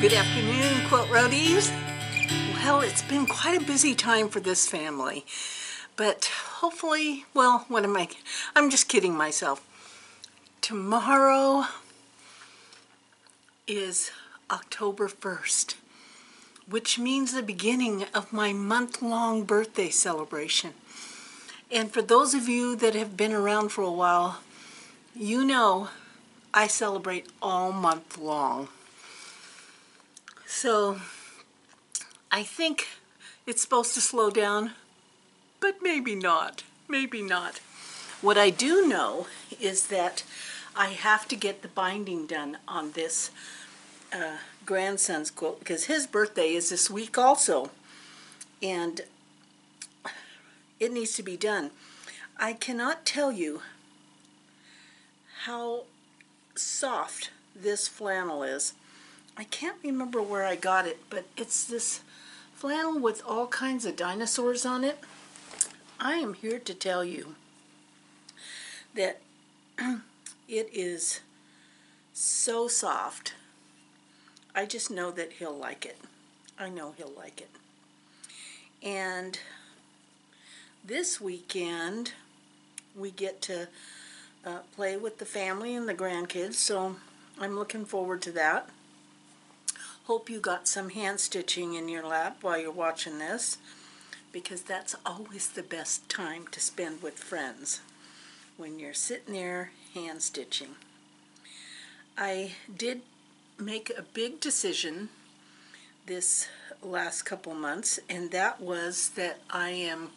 Good afternoon, Quilt Roadies. Well, it's been quite a busy time for this family, but hopefully, well, I'm just kidding myself. Tomorrow is October 1st, which means the beginning of my month-long birthday celebration. And for those of you that have been around for a while, you know I celebrate all month long. So I think it's supposed to slow down, but maybe not. Maybe not. What I do know is that I have to get the binding done on this grandson's quilt because his birthday is this week also, and it needs to be done. I cannot tell you how soft this flannel is. I can't remember where I got it, but it's this flannel with all kinds of dinosaurs on it. I am here to tell you that it is so soft. I just know that he'll like it. I know he'll like it. And this weekend we get to play with the family and the grandkids, so I'm looking forward to that. Hope you got some hand stitching in your lap while you're watching this, because that's always the best time to spend with friends, when you're sitting there hand stitching. I did make a big decision this last couple months, and that was that I am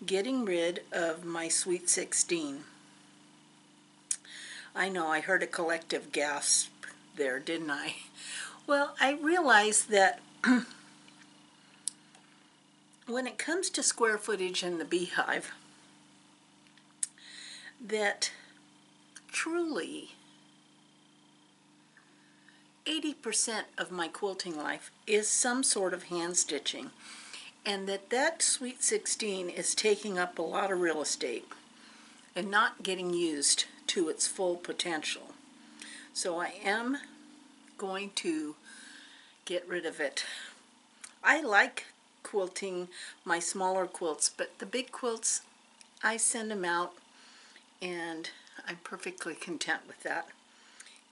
getting rid of my Sweet 16. I know I heard a collective gasp there, didn't I? Well, I realized that when it comes to square footage in the Beehive, that truly 80% of my quilting life is some sort of hand stitching, and that Sweet 16 is taking up a lot of real estate and not getting used to its full potential. So I am going to get rid of it. I like quilting my smaller quilts, but the big quilts, I send them out and I'm perfectly content with that.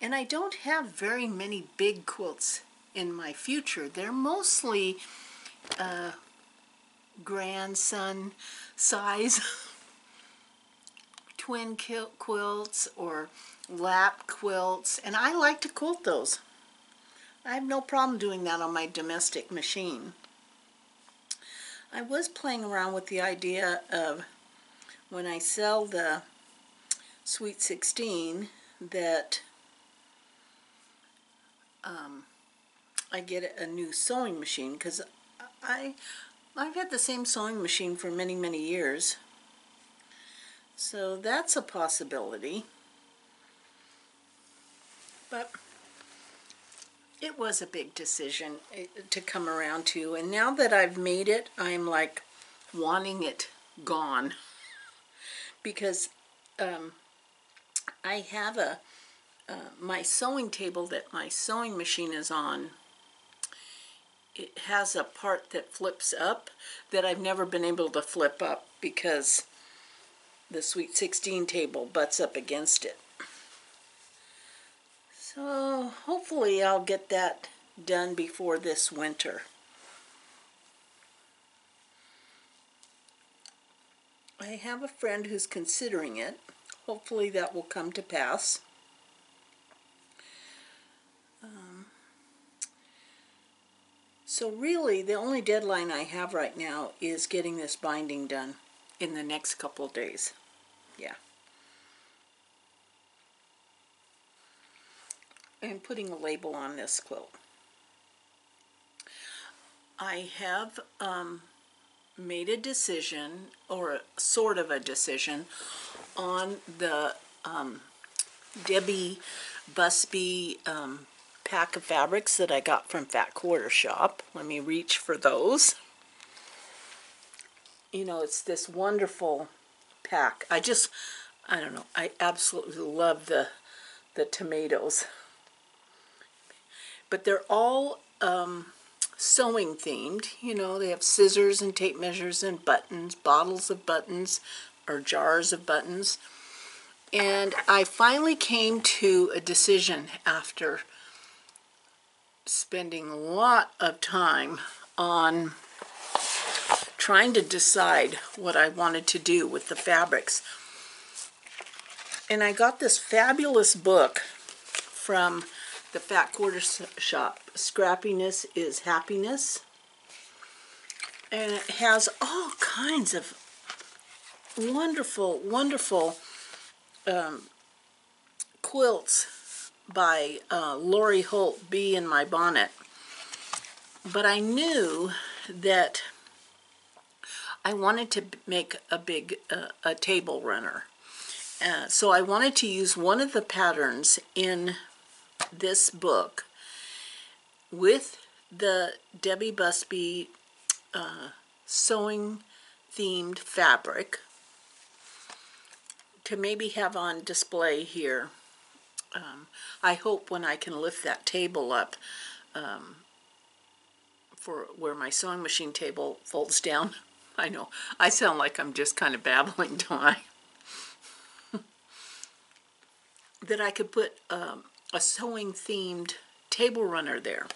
And I don't have very many big quilts in my future. They're mostly grandson size twin quilts or lap quilts, and I like to quilt those. I have no problem doing that on my domestic machine. I was playing around with the idea of, when I sell the Sweet 16, that I get a new sewing machine, because I've had the same sewing machine for many, many years. So that's a possibility. But it was a big decision to come around to, and now that I've made it, I'm like wanting it gone, because I have my sewing table that my sewing machine is on. It has a part that flips up that I've never been able to flip up because the Sweet 16 table butts up against it. So hopefully I'll get that done before this winter. I have a friend who's considering it. Hopefully that will come to pass. So really the only deadline I have right now is getting this binding done in the next couple of days. Yeah. I'm putting a label on this quilt. I have made a decision, or sort of a decision, on the Debbie Busby pack of fabrics that I got from Fat Quarter Shop. Let me reach for those. You know, it's this wonderful pack. I don't know, I absolutely love the tomatoes. But they're all sewing themed. You know, they have scissors and tape measures and buttons, bottles of buttons, or jars of buttons. And I finally came to a decision after spending a lot of time on trying to decide what I wanted to do with the fabrics. And I got this fabulous book from the Fat Quarter Shop, Scrappiness is Happiness. And it has all kinds of wonderful, wonderful quilts by Lori Holt, Bee in My Bonnet. But I knew that I wanted to make a big a table runner. So I wanted to use one of the patterns in this book with the Debbie Busby sewing themed fabric to maybe have on display here. I hope when I can lift that table up for where my sewing machine table folds down. I know, I sound like I'm just kind of babbling, don't I? That I could put a sewing themed table runner there.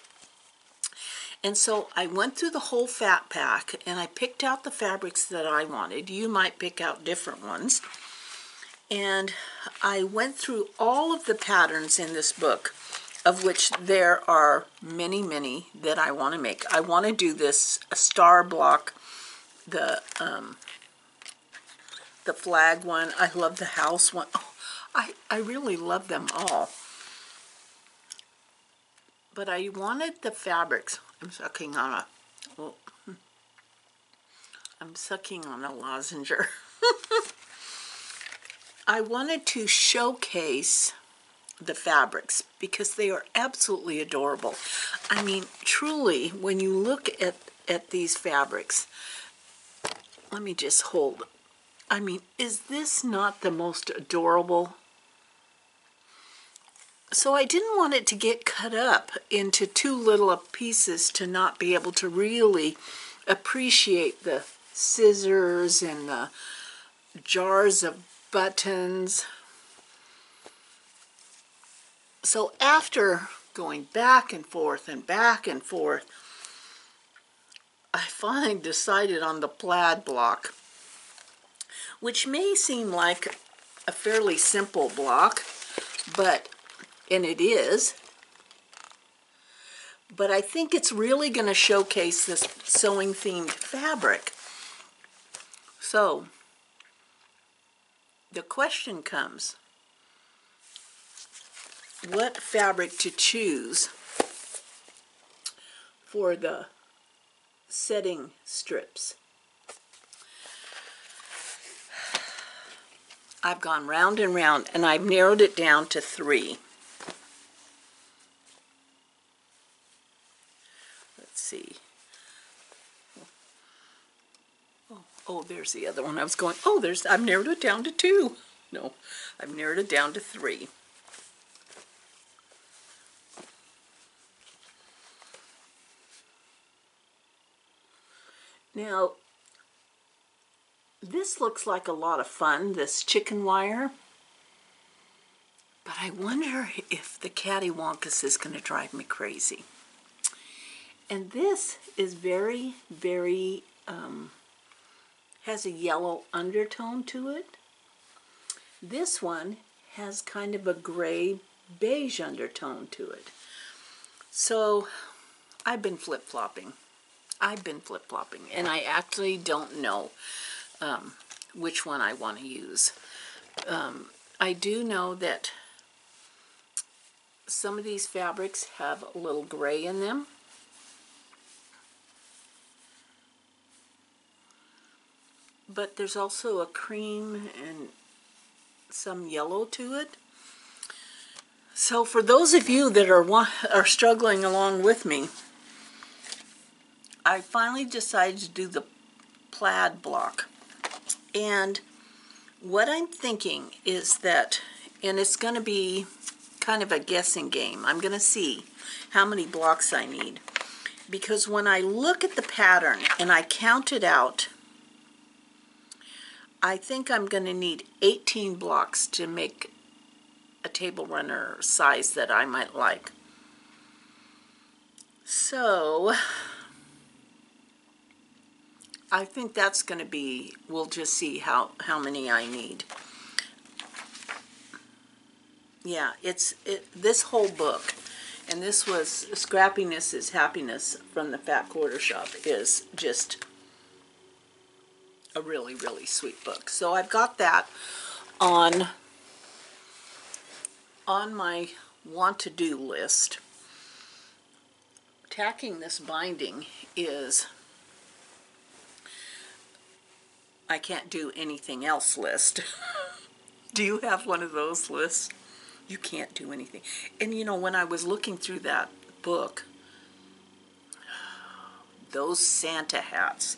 And so I went through the whole fat pack and I picked out the fabrics that I wanted. You might pick out different ones. And I went through all of the patterns in this book, of which there are many, many that I want to make. I want to do this star block, the flag one. I love the house one. Oh, I really love them all. But I wanted the fabrics. I'm sucking on a, oh, I'm sucking on a lozenge. I wanted to showcase the fabrics because they are absolutely adorable. I mean, truly, when you look at these fabrics, let me just hold. I mean, is this not the most adorable? So I didn't want it to get cut up into too little pieces to not be able to really appreciate the scissors and the jars of buttons. So after going back and forth, I finally decided on the Plaid Block, which may seem like a fairly simple block, and it is, but I think it's really going to showcase this sewing themed fabric. So the question comes, what fabric to choose for the setting strips? I've gone round and round and I've narrowed it down to 3. Let's see. Oh, there's the other one. I was going, oh, I've narrowed it down to 2. No, I've narrowed it down to 3. Now, this looks like a lot of fun, this chicken wire. But I wonder if the cattywampus is going to drive me crazy. And this is very, very, has a yellow undertone to it. This one has kind of a gray beige undertone to it. So I've been flip-flopping. And I actually don't know which one I want to use. I do know that some of these fabrics have a little gray in them. But there's also a cream and some yellow to it. So for those of you that are struggling along with me, I finally decided to do the Plaid Block. And what I'm thinking is that, and it's going to be kind of a guessing game. I'm going to see how many blocks I need. because when I look at the pattern and I count it out, I think I'm going to need 18 blocks to make a table runner size that I might like. So I think that's going to be, we'll just see how many I need. Yeah, this whole book, and this was Scrappiness is Happiness from the Fat Quarter Shop, is just a really, really sweet book. So I've got that on my want-to-do list. Tacking this binding is I can't do anything else list. Do you have one of those lists? You can't do anything. And you know, when I was looking through that book, those Santa hats,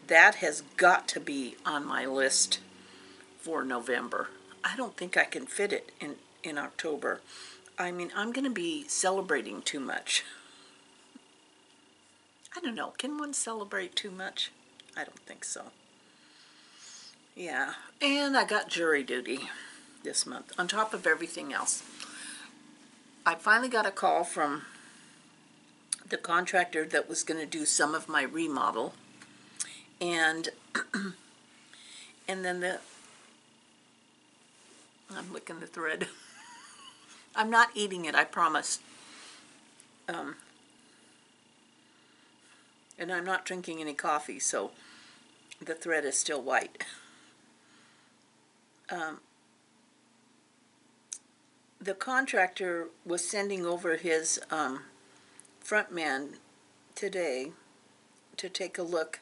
that has got to be on my list for November. I don't think I can fit it in October. I mean, I'm going to be celebrating too much. I don't know. Can one celebrate too much? I don't think so. Yeah. And I got jury duty this month, on top of everything else. I finally got a call from the contractor that was going to do some of my remodel. And then I'm licking the thread. I'm not eating it, I promise. And I'm not drinking any coffee, so the thread is still white. The contractor was sending over his front man today to take a look.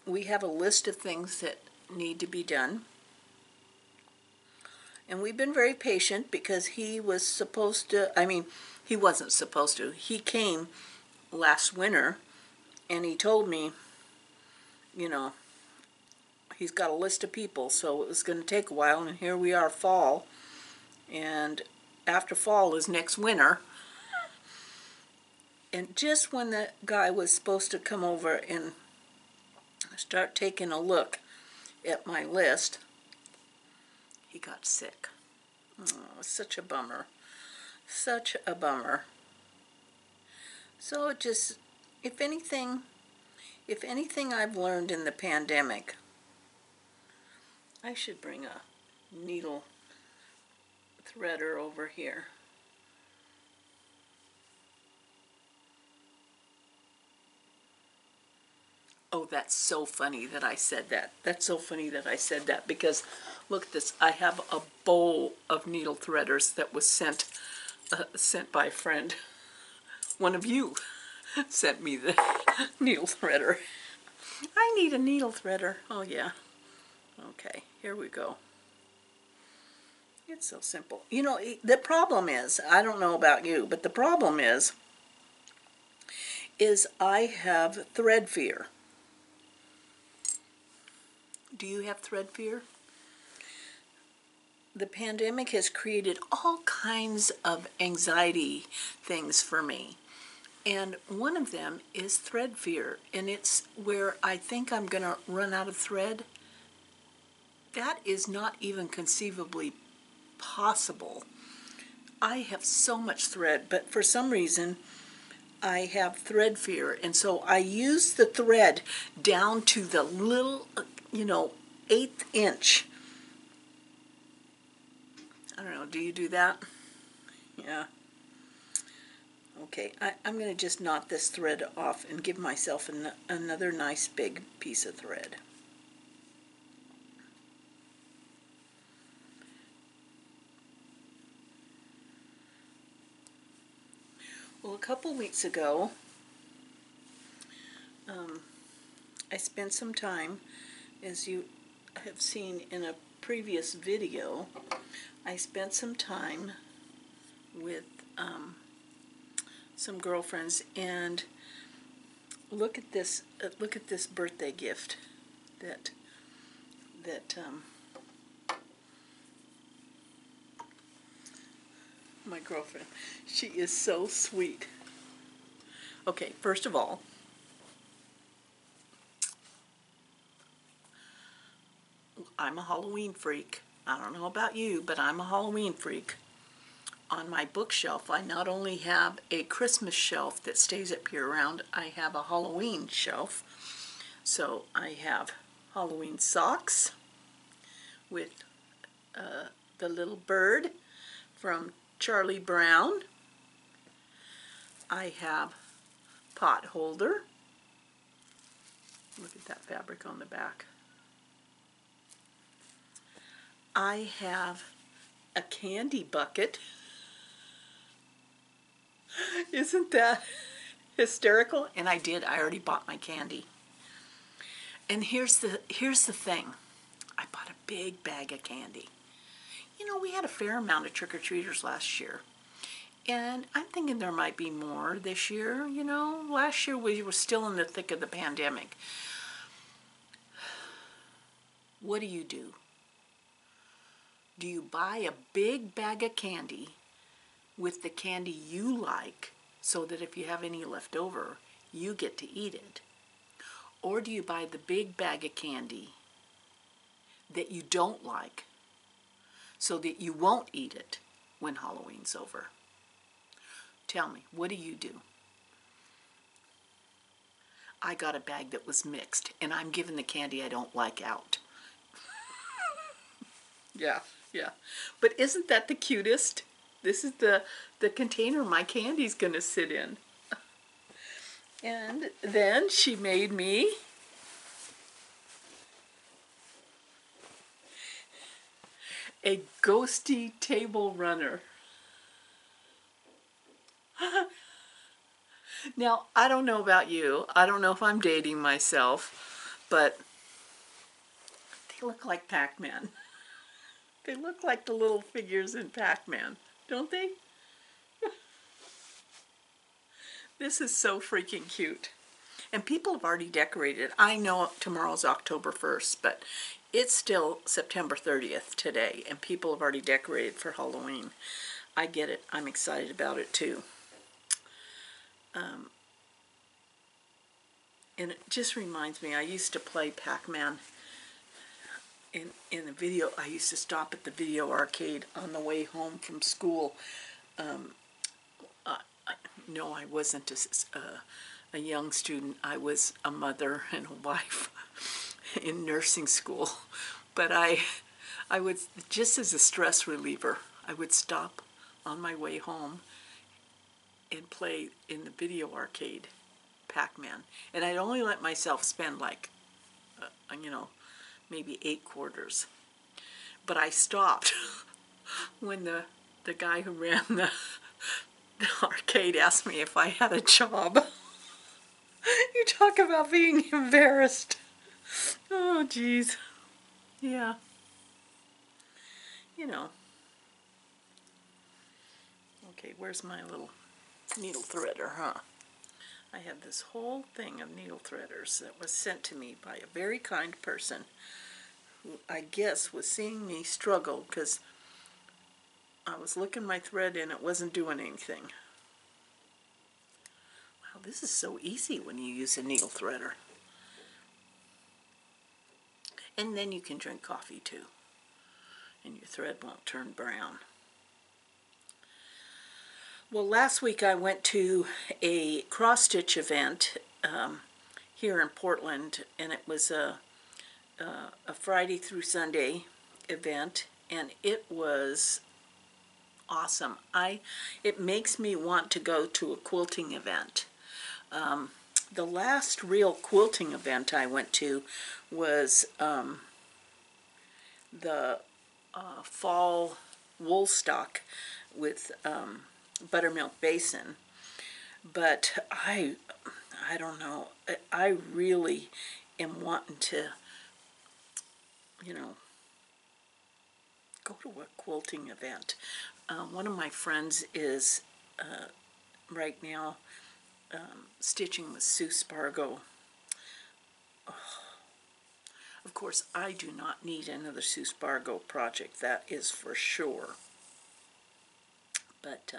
We have a list of things that need to be done. And we've been very patient because he was supposed to, I mean, he wasn't supposed to. He came last winter and he told me, you know, he's got a list of people, so it was going to take a while, and here we are, fall. And after fall is next winter. And just when the guy was supposed to come over and start taking a look at my list, he got sick. Oh, such a bummer. Such a bummer. So it just, if anything I've learned in the pandemic, I should bring a needle threader over here. Oh, that's so funny that I said that. That's so funny that I said that, because look at this. I have a bowl of needle threaders that was sent by a friend. One of you sent me the needle threader. I need a needle threader. Oh yeah. Okay, here we go. It's so simple. You know, the problem is, I don't know about you, but the problem is I have thread fear. Do you have thread fear? The pandemic has created all kinds of anxiety things for me. And one of them is thread fear. And it's where I think I'm going to run out of thread. That is not even conceivably possible. I have so much thread, but for some reason I have thread fear. And so I use the thread down to the little, you know, 1/8 inch. I don't know, do you do that? Yeah. Okay, I'm going to just knot this thread off and give myself another nice big piece of thread. Well, a couple weeks ago, I spent some time, as you have seen in a previous video, I spent some time with some girlfriends, and look at this birthday gift that my girlfriend, she is so sweet. Okay, first of all, I'm a Halloween freak. I don't know about you, but I'm a Halloween freak. On my bookshelf, I not only have a Christmas shelf that stays up year-round, I have a Halloween shelf. So I have Halloween socks with the little bird from Charlie Brown. I have pot holder. Look at that fabric on the back. I have a candy bucket. Isn't that hysterical? And I already bought my candy. And here's the thing. I bought a big bag of candy. You know, we had a fair amount of trick-or-treaters last year. And I'm thinking there might be more this year, you know. Last year we were still in the thick of the pandemic. What do? Do you buy a big bag of candy with the candy you like so that if you have any left over, you get to eat it? Or do you buy the big bag of candy that you don't like so that you won't eat it when Halloween's over? Tell me, what do? I got a bag that was mixed, and I'm giving the candy I don't like out. Yeah. But isn't that the cutest? This is the container my candy's gonna sit in. And then she made me a ghosty table runner. Now, I don't know about you. I don't know if I'm dating myself, but they look like Pac-Man. They look like the little figures in Pac-Man, don't they? This is so freaking cute. And people have already decorated. I know tomorrow's October 1st, but it's still September 30th today, and people have already decorated for Halloween. I get it. I'm excited about it too. And it just reminds me, I used to play Pac-Man in the video. I used to stop at the video arcade on the way home from school. No, I wasn't a young student. I was a mother and a wife in nursing school. But I would, just as a stress reliever, I would stop on my way home and play in the video arcade Pac-Man. And I'd only let myself spend like, you know, maybe 8 quarters. But I stopped when the guy who ran the arcade asked me if I had a job. You talk about being embarrassed. Oh, geez. Yeah. You know. Okay, where's my little needle threader, huh? I have this whole thing of needle threaders that was sent to me by a very kind person who I guess was seeing me struggle because I was looking my thread and it wasn't doing anything. Wow, this is so easy when you use a needle threader. And then you can drink coffee too, and your thread won't turn brown. Well, last week I went to a cross-stitch event here in Portland, and it was a Friday through Sunday event, and it was awesome. It makes me want to go to a quilting event. The last real quilting event I went to was the fall wool stock with buttermilk basin, but I don't know, I really am wanting to, you know, go to a quilting event. One of my friends is right now stitching with Sue Spargo. Oh. Of course, I do not need another Sue Spargo project, that is for sure. But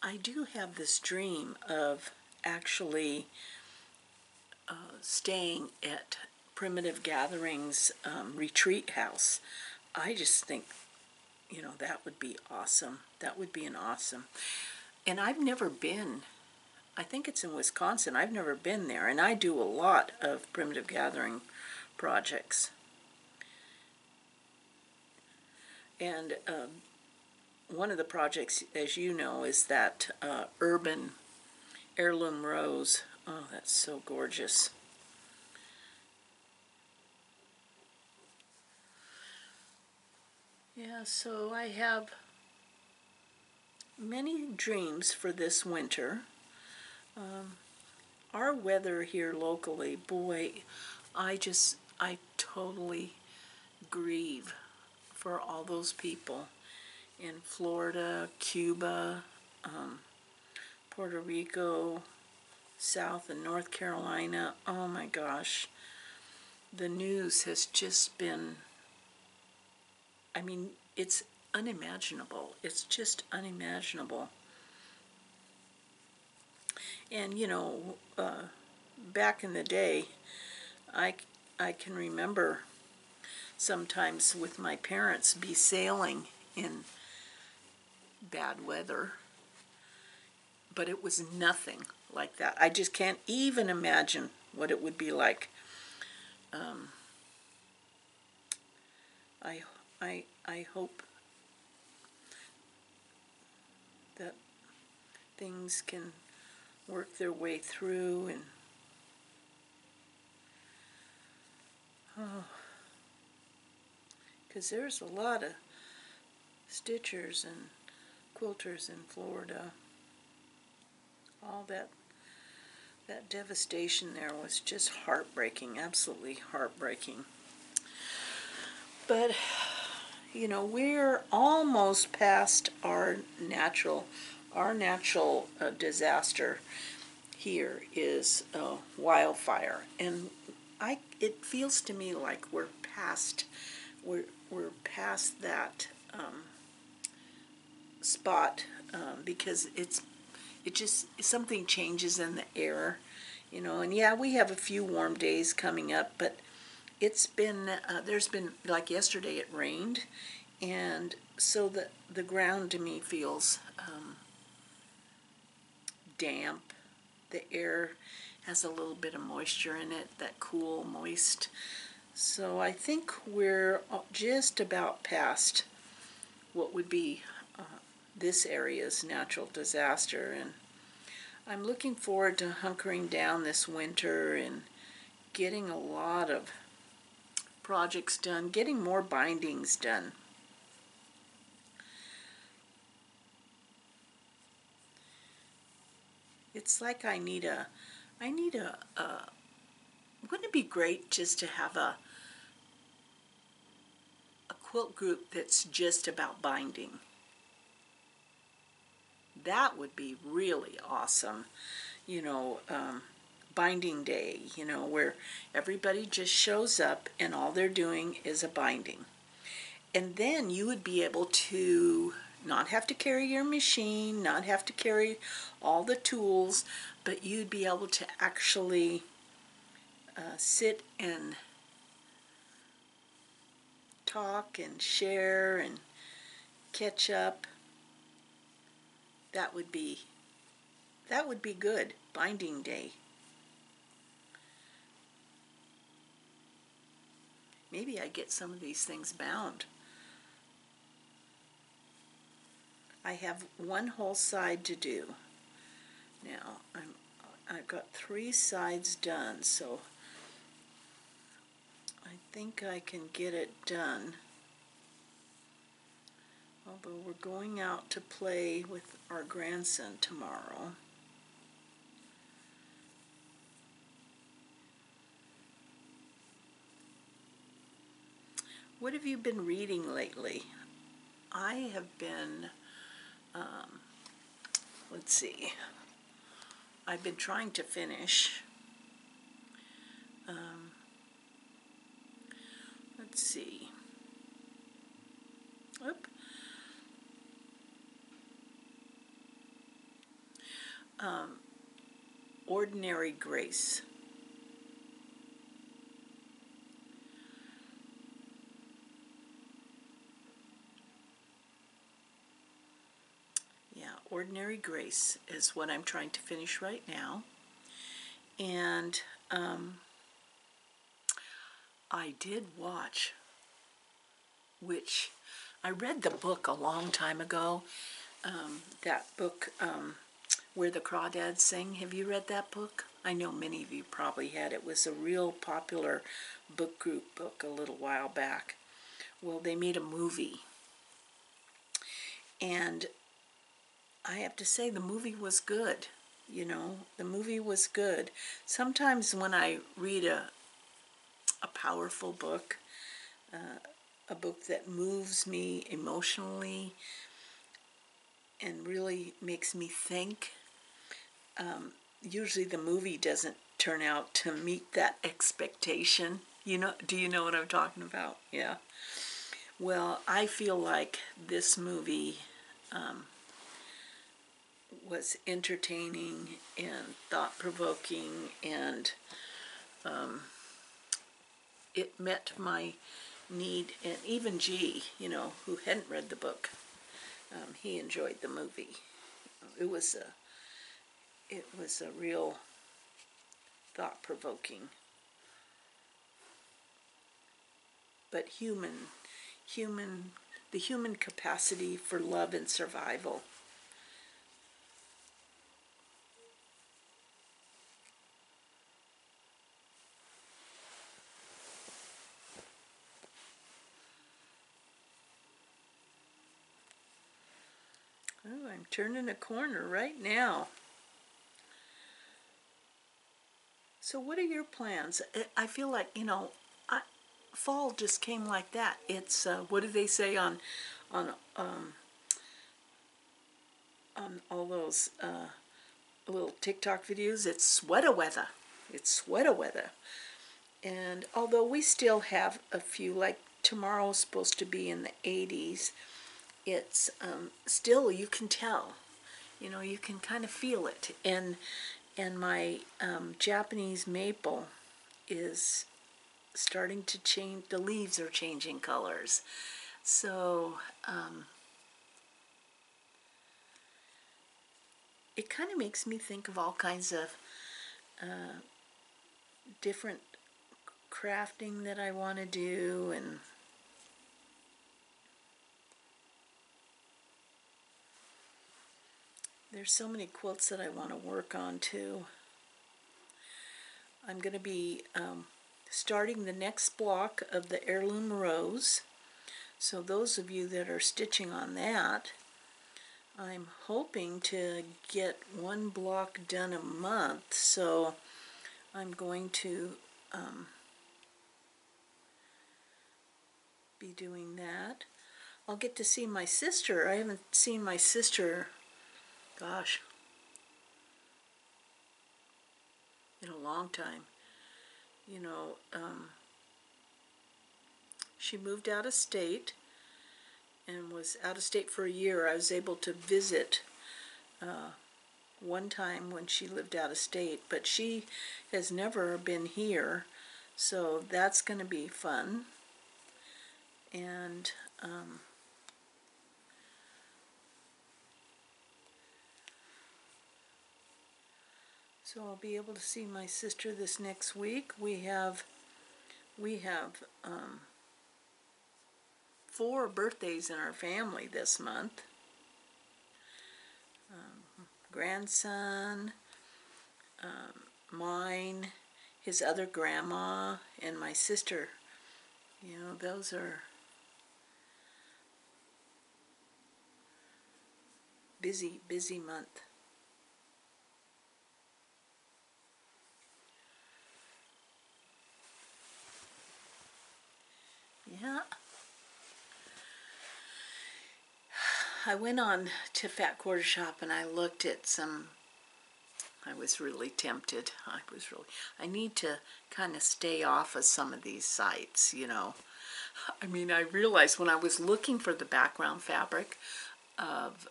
I do have this dream of actually staying at Primitive Gatherings retreat house. I just think, you know, that would be awesome. That would be an awesome. And I've never been. I think it's in Wisconsin. I've never been there, and I do a lot of Primitive Gathering projects. And one of the projects, as you know, is that urban heirloom rose. Oh, that's so gorgeous. Yeah, so I have many dreams for this winter. Our weather here locally, boy, I totally grieve for all those people in Florida, Cuba, Puerto Rico, South and North Carolina. Oh my gosh. The news has just been, I mean, it's unimaginable. It's just unimaginable. And, you know, back in the day, I, I can remember sometimes with my parents be sailing in bad weather, but it was nothing like that. I just can't even imagine what it would be like. I hope that things can work their way through, and because there's a lot of stitchers and quilters in Florida. All that devastation there was just heartbreaking, absolutely heartbreaking. But you know, we're almost past our natural disaster here is wildfire, and it feels to me like we're past that spot, because it just, something changes in the air, you know. And yeah, we have a few warm days coming up, but it's been there's been, like yesterday it rained, and so the ground to me feels damp. The air has a little bit of moisture in it, that cool, moist. So I think we're just about past what would be this area's natural disaster, and I'm looking forward to hunkering down this winter and getting a lot of projects done, getting more bindings done. It's like I need a wouldn't it be great just to have a quilt group that's just about binding? That would be really awesome. You know, binding day, you know, where everybody just shows up and all they're doing is a binding. And then you would be able to not have to carry your machine, not have to carry all the tools, but you'd be able to actually sit and talk and share and catch up. That would be good. Binding day. Maybe I get some of these things bound. I have one whole side to do. Now I've got 3 sides done, so I think I can get it done. Although we're going out to play with our grandson tomorrow. What have you been reading lately? I have been, let's see, I've been trying to finish, let's see, Ordinary Grace. Yeah, Ordinary Grace is what I'm trying to finish right now. And I did watch, which I read the book a long time ago. That book, Where the Crawdads Sing. Have you read that book? I know many of you probably had. It was a real popular book group book a little while back. Well, they made a movie. And I have to say the movie was good. You know, the movie was good. Sometimes when I read a powerful book, a book that moves me emotionally and really makes me think, usually the movie doesn't turn out to meet that expectation. You know, do you know what I'm talking about? Yeah. Well, I feel like this movie was entertaining and thought-provoking, and it met my need. And even G, you know, who hadn't read the book, he enjoyed the movie. It was a real thought-provoking, but the human capacity for love and survival. Oh, I'm turning a corner right now. So what are your plans? I feel like, you know, fall just came like that. It's, what do they say on all those little TikTok videos? It's sweater weather. It's sweater weather. And although we still have a few, like tomorrow's supposed to be in the 80s, it's still, you can tell, you know, you can kind of feel it. And my Japanese maple is starting to change. The leaves are changing colors. So it kind of makes me think of all kinds of different crafting that I want to do. And there's so many quilts that I want to work on too. I'm going to be starting the next block of the Heirloom Rose. So those of you that are stitching on that, I'm hoping to get one block done a month. So I'm going to be doing that. I'll get to see my sister. I haven't seen my sister, gosh, in a long time. You know, she moved out of state and was out of state for a year. I was able to visit one time when she lived out of state, but she has never been here, so that's going to be fun. And so I'll be able to see my sister this next week. We have 4 birthdays in our family this month. Grandson, mine, his other grandma, and my sister. You know, those are busy, busy month. Yeah. I went on to Fat Quarter Shop and I looked at some. I was really tempted. I need to kind of stay off of some of these sites, you know. I mean, I realized when I was looking for the background fabric, of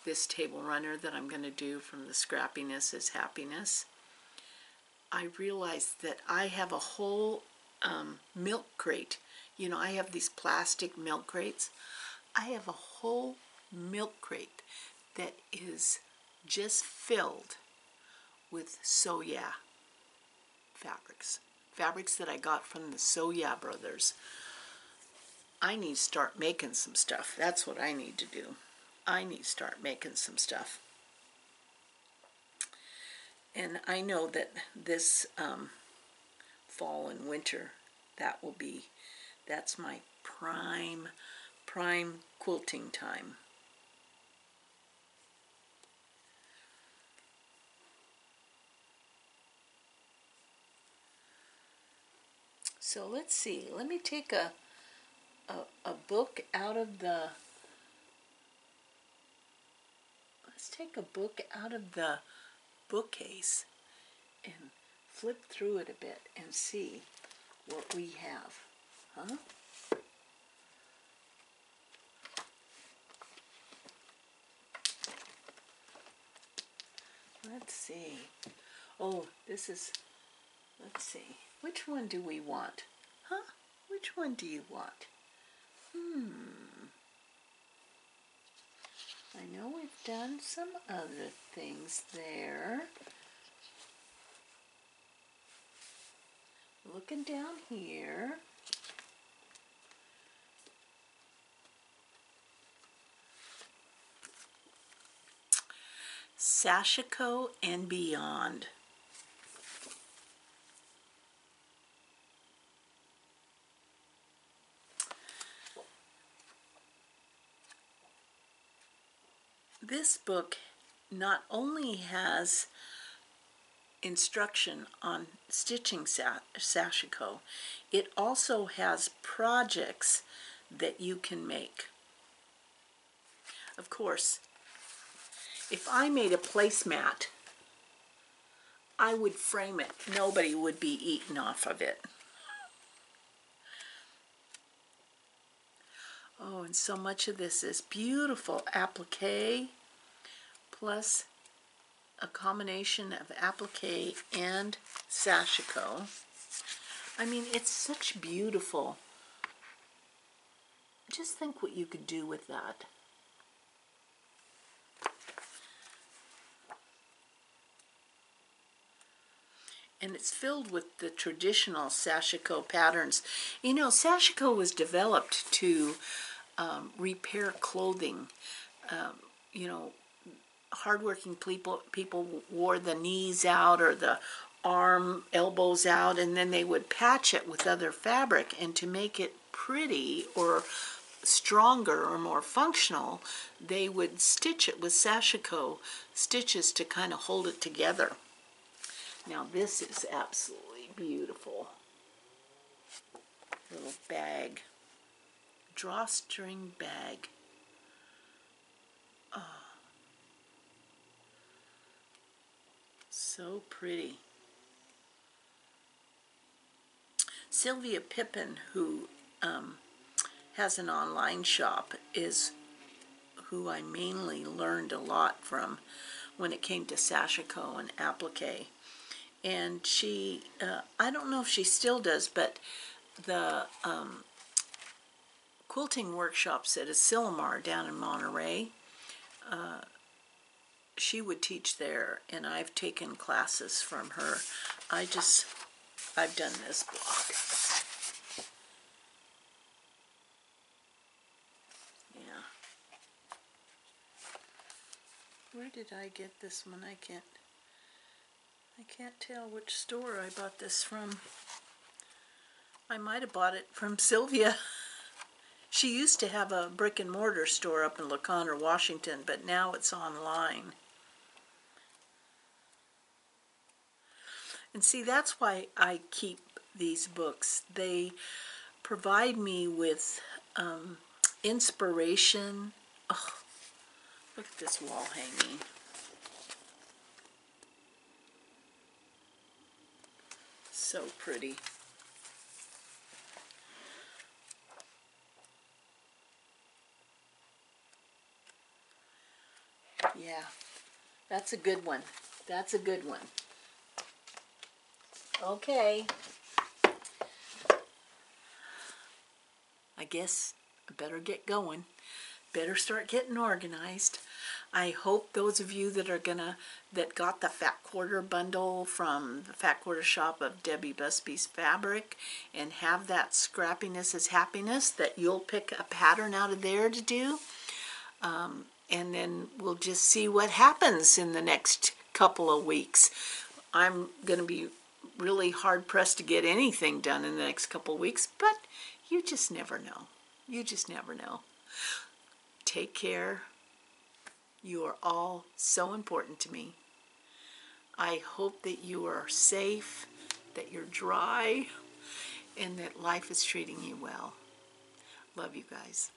this table runner that I'm going to do from the Scrappiness is Happiness, I realized that I have a whole milk crate. You know, I have these plastic milk crates. I have a whole milk crate that is just filled with Soya fabrics that I got from the Soya brothers. I need to start making some stuff. That's what I need to do. I need to start making some stuff. And I know that this fall and winter, that's my prime quilting time. So let's see. Let me take a book out of the. Let's take a book out of the bookcase and flip through it a bit and see what we have. Huh? Let's see. Oh, this is. Let's see. Which one do we want? Huh? Which one do you want? I know we've done some other things there. Looking down here. Sashiko and Beyond. This book not only has instruction on stitching sashiko, it also has projects that you can make. Of course, if I made a placemat, I would frame it. Nobody would be eaten off of it. Oh, and so much of this is beautiful applique, plus a combination of applique and sashiko. I mean, it's such beautiful. Just think what you could do with that. And it's filled with the traditional sashiko patterns. You know, sashiko was developed to repair clothing. You know, hardworking people wore the knees out or the elbows out, and then they would patch it with other fabric, and to make it pretty or stronger or more functional, they would stitch it with sashiko stitches to kind of hold it together. Now this is absolutely beautiful. Little bag, drawstring bag. Oh, so pretty. Sylvia Pippin, who has an online shop, is who I mainly learned a lot from when it came to sashiko and applique. And she, I don't know if she still does, but the quilting workshops at Asilomar down in Monterey, she would teach there, and I've taken classes from her. I've done this block. Yeah. Where did I get this one? I can't tell which store I bought this from. I might have bought it from Sylvia. She used to have a brick and mortar store up in LaConner, Washington, but now it's online. And see, that's why I keep these books. They provide me with inspiration. Oh, look at this wall hanging. So pretty. That's a good one. That's a good one. Okay. I guess I better get going. Better start getting organized. I hope those of you that got the Fat Quarter bundle from the Fat Quarter shop of Debbie Busby's Fabric and have that scrappiness is happiness, that you'll pick a pattern out of there to do. And then we'll just see what happens in the next couple of weeks. I'm going to be really hard pressed to get anything done in the next couple of weeks, but you just never know. You just never know. Take care. You are all so important to me. I hope that you are safe, that you're dry, and that life is treating you well. Love you guys.